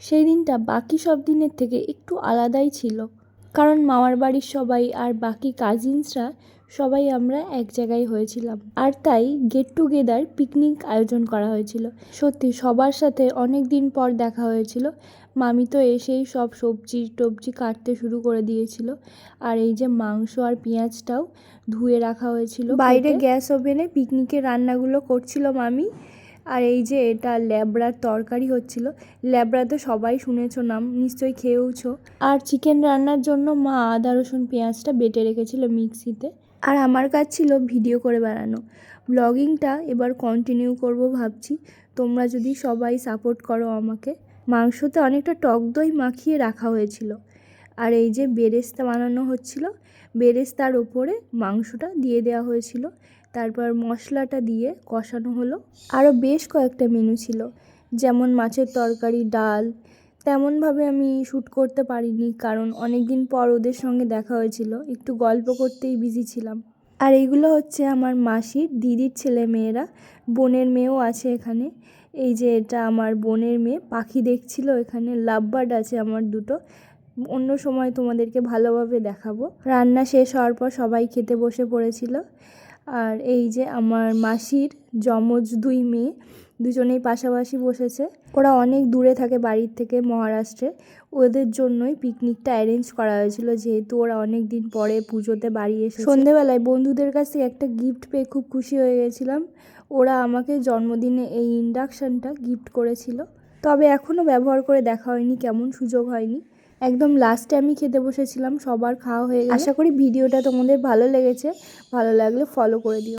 সেই দিনটা বাকি সব দিনের থেকে একটু আলাদাই ছিল, কারণ মামার বাড়ির সবাই আর বাকি কাজিনসরা সবাই আমরা এক জায়গায় হয়েছিলাম, আর তাই গেট টুগেদার পিকনিক আয়োজন করা হয়েছিল। সত্যি সবার সাথে অনেক দিন পর দেখা হয়েছিল। মামি তো এসেই সব সবজি টবজি কাটতে শুরু করে দিয়েছিল, আর এই যে মাংস আর পেঁয়াজটাও ধুয়ে রাখা হয়েছিল। বাইরে গ্যাস ওভেনে পিকনিকের রান্নাগুলো করছিল মামি। আর এই যে এটা ল্যাবড়ার তরকারি হচ্ছিল। ল্যাবড়া তো সবাই শুনেছো নাম, নিশ্চয়ই খেয়েওছো। আর চিকেন রান্নার জন্য মা আদা রসুন পেঁয়াজটা বেটে রেখেছিল মিক্সিতে। আর আমার কাজ ছিল ভিডিও করে বেড়ানো। ব্লগিংটা এবার কন্টিনিউ করব ভাবছি, তোমরা যদি সবাই সাপোর্ট করো আমাকে। মাংসতে অনেকটা টক দই মাখিয়ে রাখা হয়েছিল, আর এই যে বেরেস্তা বানানো হচ্ছিল। বেরেস্তার ওপরে মাংসটা দিয়ে দেওয়া হয়েছিল, তারপর মশলাটা দিয়ে কষানো হলো। আরও বেশ কয়েকটা মেনু ছিল, যেমন মাছের তরকারি, ডাল। তেমনভাবে আমি শ্যুট করতে পারিনি, কারণ অনেক দিন পর ওদের সঙ্গে দেখা হয়েছিল, একটু গল্প করতেই বিজি ছিলাম। আর এইগুলো হচ্ছে আমার মাসির দিদির ছেলে মেয়েরা, বোনের মেয়েও আছে এখানে। এই যে এটা আমার বোনের মেয়ে পাখি দেখছিল, এখানে লাভ বার্ড আছে আমার দুটো। অন্য সময় তোমাদেরকে ভালোভাবে দেখাবো। রান্না শেষ হওয়ার পর সবাই খেতে বসে পড়েছিল। আর এই যে আমার মাসির যমজ দুই মেয়ে, দুজনেই পাশাপাশি বসেছে। ওরা অনেক দূরে থাকে বাড়ির থেকে, মহারাষ্ট্রে। ওদের জন্যই পিকনিকটা অ্যারেঞ্জ করা হয়েছিল, যেহেতু ওরা অনেক দিন পরে পুজোতে বাড়ি এসে। সন্ধেবেলায় বন্ধুদের কাছ থেকে একটা গিফট পেয়ে খুব খুশি হয়ে গেছিলাম। ওরা আমাকে জন্মদিনে এই ইন্ডাকশানটা গিফট করেছিল, তবে এখনও ব্যবহার করে দেখা হয়নি, কেমন সুযোগ হয়নি। একদম লাস্টে আমি খেতে বসেছিলাম, সবার খাওয়া হয়ে গেছে। আশা করি ভিডিওটা তোমাদের ভালো লেগেছে, ভালো লাগলে ফলো করে দিও।